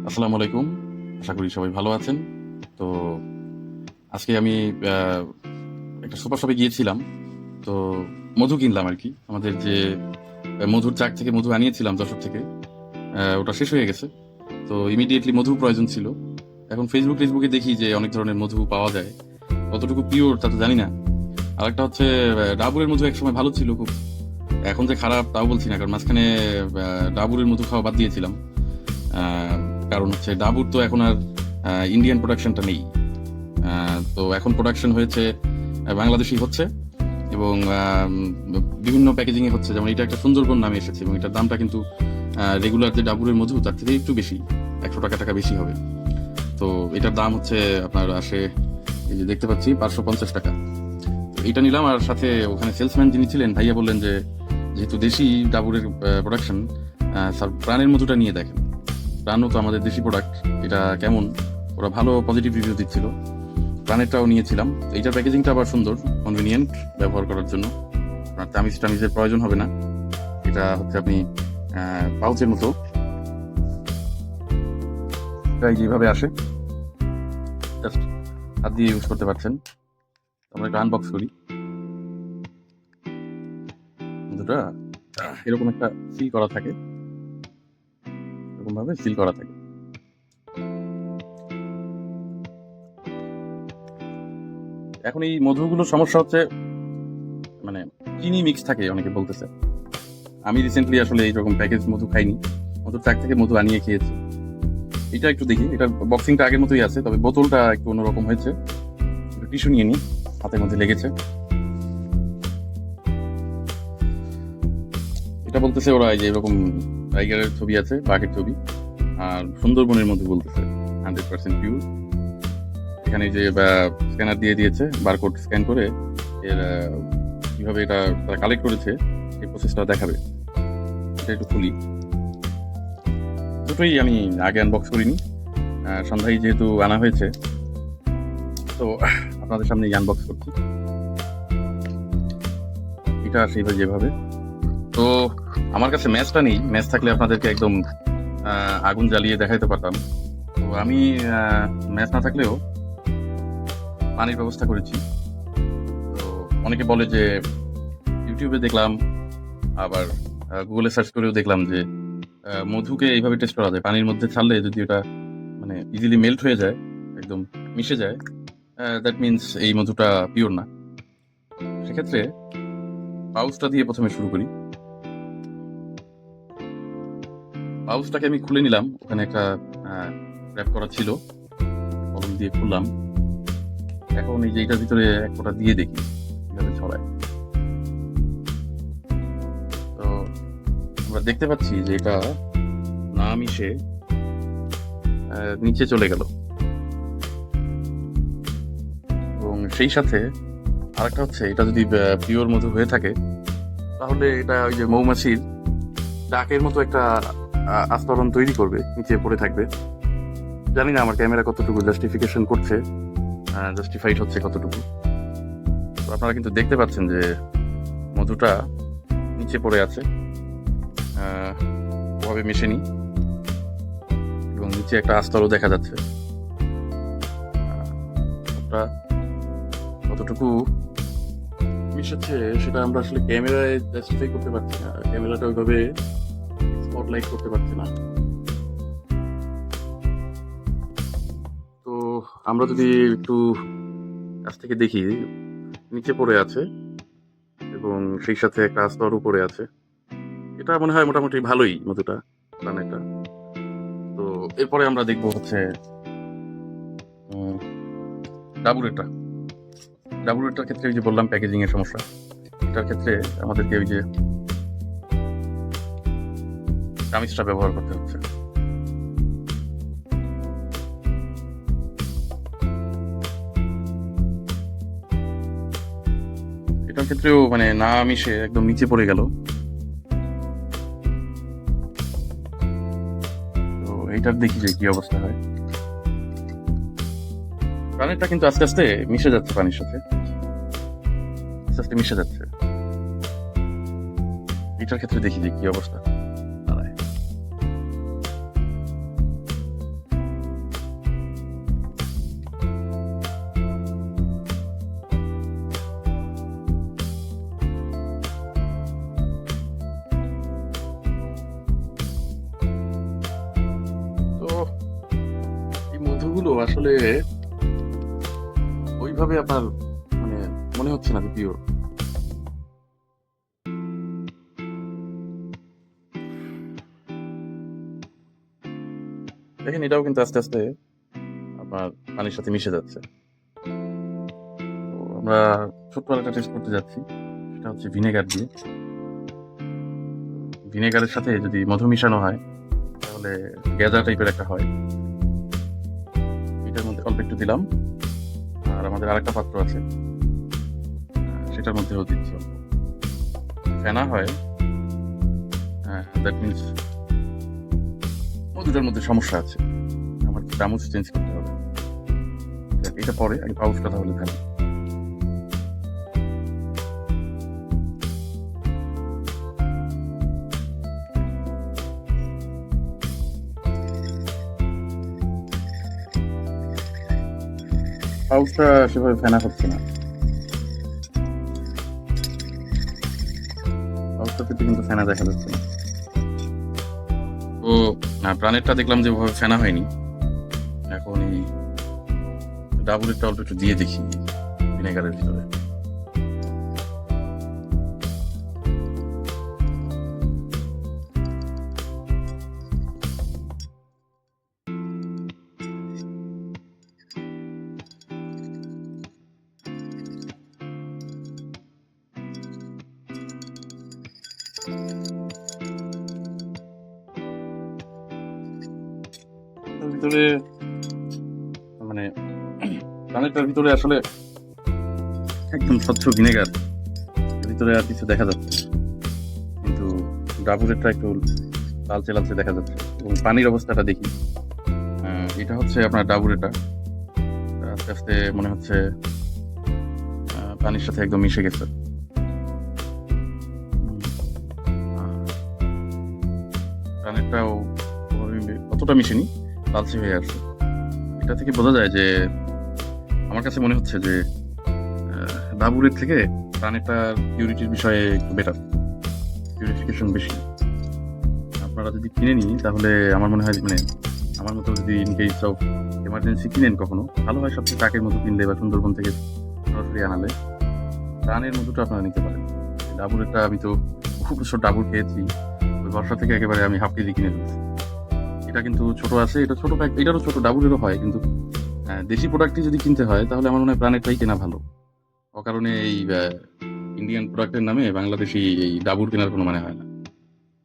আসসালামু আলাইকুম। আশা করি সবাই ভালো আছেন। তো আজকে আমি একটা সুপার শপে গিয়েছিলাম। তো মধু কিনলাম আরকি। আমাদের যে মধুর চাক থেকে মধু আনিয়েছিলাম যশোর থেকে, ওটা শেষ হয়ে গেছে। তো ইমিডিয়েটলি মধু প্রয়োজন ছিল। এখন টেসবুকে দেখি যে অনেক ধরনের মধু পাওয়া যায়। কতটুকু পিওর তা তো জানি না। আরেকটা হচ্ছে ডাবরের মধু একসময় ভালো ছিল খুব। এখন যে খারাপ তাও বলছি না, কারণ মাঝখানে ডাবরের মধু খাওয়া বাদ দিয়েছিলাম। কারণ হচ্ছে ডাবুর তো এখন আর ইন্ডিয়ান প্রোডাকশনটা নেই। তো এখন প্রোডাকশন হয়েছে বাংলাদেশি হচ্ছে, এবং বিভিন্ন প্যাকেজিং এ হচ্ছে। যেমন এটা একটা সুন্দরবন নামে এসেছে, এবং এটার দামটা কিন্তু রেগুলার যে ডাবুরের মধু তার থেকে একটু বেশি, 100 টাকা বেশি হবে। তো এটার দাম হচ্ছে আপনার আসে, এই যে দেখতে পাচ্ছি, 550 টাকা। তো এটা নিলাম, আর সাথে ওখানে সেলসম্যান যিনি ছিলেন ভাইয়া বললেন যে যেহেতু দেশি ডাবুরের প্রোডাকশন, স্যার প্রাণের মধুটা নিয়ে দেখেন। প্রাণও তো আমাদের দেশি প্রোডাক্ট, এটা কেমন। ওরা ভালো পজিটিভ রিভিউ দিচ্ছিল। প্রাণেরটাও নিয়েছিলাম। এইটার প্যাকেজিংটা আবার সুন্দর, কনভিনিয়েন্ট ব্যবহার করার জন্য। আপনার টামিজের প্রয়োজন হবে না। এটা হচ্ছে আপনি পাউচের মতো, এটা যেভাবে আসে জাস্ট হাত দিয়ে ইউজ করতে পারছেন। আমরা একটা আনবক্স করি। দুটা এরকম একটা সিল করা থাকে, এরকম ভাবে সিল করা থাকে। এখন এই মধুগুলোর সমস্যা হচ্ছে, মানে চিনি মিক্স থাকে অনেকে বলতেছে। আমি রিসেন্টলি আসলে এইরকম প্যাকেজ মধু খাইনি, মধুর চাক থেকে মধু আনিয়ে খেয়েছি। এটা একটু দেখি, এটার বক্সিংটা আগের মতোই আছে, তবে বোতলটা একটু অন্যরকম হয়েছে। টিস্যু নিয়ে নিই, হাতের মধ্যে লেগেছে। এটা বলতেছে ওরা এই যে এরকম টাইগারের ছবি আছে, বাঘের ছবি, আর সুন্দরবনের মধ্যে বলতেছে 100% পিওর। এখানে যে স্ক্যানার দিয়ে দিয়েছে, বারকোড স্ক্যান করে এর কিভাবে এটা তারা কালেক্ট করেছে এই প্রসেসটা দেখাবে। এটা একটু খুলি। দুটোই আমি আগে আনবক্স করিনি, সন্ধ্যায় যেহেতু আনা হয়েছে, তো আপনাদের সামনে আনবক্স করছি। এটা সেইভাবে যেভাবে। তো আমার কাছে ম্যাচটা নেই, ম্যাচ থাকলে আপনাদেরকে একদম আগুন জ্বালিয়ে দেখাইতে পারতাম। তো আমি ম্যাচ না থাকলেও পানির ব্যবস্থা করেছি। তো অনেকে বলে যে ইউটিউবে দেখলাম, আবার গুগলে সার্চ করেও দেখলাম যে মধুকে এইভাবে টেস্ট করা যায়। পানির মধ্যে ছাড়লে যদি ওটা মানে ইজিলি মেল্ট হয়ে যায়, একদম মিশে যায়, দ্যাট মিনস এই মধুটা পিওর না। সেক্ষেত্রে পাউচটা দিয়ে প্রথমে শুরু করি। পাউচটাকে আমি খুলে নিলাম, ওখানে একটা র্যাপ করা ছিল, কলম দিয়ে খুললাম। এখন এই যে এটার ভিতরে এক ফোঁটা দিয়ে দেখি কিভাবে ছড়ায়। তো আমরা দেখতে পাচ্ছি যে এটা না মিশে নিচে চলে গেল, এবং সেই সাথে আরেকটা হচ্ছে, এটা যদি পিওর মধু হয়ে থাকে তাহলে এটা ওই যে মৌমাছির ডাকের মতো একটা আস্তরণ তৈরি করবে, নিচে পড়ে থাকবে। জানি না আমার ক্যামেরা কতটুকু জাস্টিফিকেশন করছে, জাস্টিফাইড হচ্ছে কতটুকু। তো আপনারা কিন্তু দেখতে পাচ্ছেন যে মধুটা নিচে পড়ে আছে, ওভাবে মেশেনি, এবং নিচে একটা আস্তরও দেখা যাচ্ছে। ওটা কতটুকু মিশেছে সেটা আমরা আসলে ক্যামেরায় জাস্টিফাই করতে পারছি না, ক্যামেরাটা ওইভাবে স্পটলাইট করতে পারছি না। তো আমরা যদি একটু কাছ থেকে দেখি, নিচে পড়ে আছে এবং সেই সাথে একটা স্তর উপরে আছে। এটা মনে হয় মোটামুটি ভালোই মধুটা, প্রাণেরটা। তো এরপরে আমরা দেখবো হচ্ছে ডাবুরেরটা। ডাবুরেরটার ক্ষেত্রে ওই যে বললাম প্যাকেজিং এর সমস্যা, এটার ক্ষেত্রে আমাদেরকে ওই যে চামিচটা ব্যবহার করতে হচ্ছে। এটার ক্ষেত্রেও মানে না মিশে একদম নিচে পড়ে গেল। তো এইটার দেখি যে কি অবস্থা হয়। প্রাণেরটা কিন্তু আস্তে আস্তে মিশে যাচ্ছে পানির সাথে, আস্তে আস্তে মিশে যাচ্ছে। এটার ক্ষেত্রে দেখি যে কি অবস্থা দাঁড়ায়। মধুগুলো আসলে ওইভাবে আপনার মানে মনে হচ্ছে না যে পিওর। দেখেন এটাও কিন্তু আস্তে আস্তে আপনার পানির সাথে মিশে যাচ্ছে। তো আমরা ছোট্ট একটা টেস্ট করতে যাচ্ছি, সেটা হচ্ছে ভিনেগার দিয়ে। ভিনেগারের সাথে যদি মধু মিশানো হয় তাহলে গেজা টাইপের একটা হয়। এটার মধ্যে অল্প একটু দিলাম, আর আমাদের আরেকটা পাত্র আছে সেটার মধ্যেও দিচ্ছি অল্প। ফেনা হয়, দ্যাট মিনস মধুটার মধ্যে সমস্যা আছে, আমার চামচ চেঞ্জ করতে হবে। যাক, এটা পরে, আগে পাউচটা তাহলে ঢালি। পাউচটা সেভাবে ফেনা হচ্ছে না, পাউচটাতে কিন্তু ফেনা দেখা যাচ্ছে না। তো প্রাণেরটা দেখলাম যে ওভাবে ফেনা হয়নি। এখন এই ডাবলেরটা অল্প একটু দিয়ে দেখি ভিনেগারের ভিতরে। এটার ভিতরে মানে প্রাণেরটার ভিতরে আসলে একদম স্বচ্ছ ভিনেগার, এর ভিতরে আর কিছু দেখা যাচ্ছে না। কিন্তু ডাবুরেরটা একটু লালচে লালচে দেখা যাচ্ছে। এবং পানির অবস্থাটা দেখি, এটা হচ্ছে আপনার ডাবুরেটা, আস্তে আস্তে মনে হচ্ছে পানির সাথে একদম মিশে গেছে। প্রাণেরটাও অতটা মিশেনি, লালচে হয়ে আসছে। এটা থেকে বোঝা যায় যে আমার কাছে মনে হচ্ছে যে ডাবুরের থেকে প্রাণেরটার পিউরিটির বিষয়ে একটু বেটার, পিউরিফিকেশন বেশি। আপনারা যদি কিনে নিন তাহলে আমার মনে হয় মানে আমার মতো যদি ইন কেস অফ এমার্জেন্সি কিনেন কখনো, ভালো হয় সবচেয়ে কাকের মতো কিনলে বা সুন্দরবন থেকে সরাসরি আনালে প্রাণের মধুটা আপনারা নিতে পারেন। ডাবুরেরটা আমি তো খুব বছর ডাবুর খেয়েছি, ওই বর্ষা থেকে একেবারে আমি হাফ কেজি কিনে ফেলছি। এটা কিন্তু ছোট আছে, এটা ছোট প্যাক, এটারও ছোট, ডাবুরেরও হয়। কিন্তু দেশি প্রোডাক্টই যদি কিনতে হয় তাহলে আমার মনে হয় প্রাণেরটাই কেনা ভালো। অকারণে এই ইন্ডিয়ান প্রোডাক্টের নামে বাংলাদেশি এই ডাবুর কেনার কোনো মানে হয় না।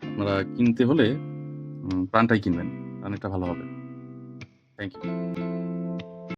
আপনারা কিনতে হলে প্রাণটাই কিনবেন, প্রাণেরটা ভালো হবে। Thank you.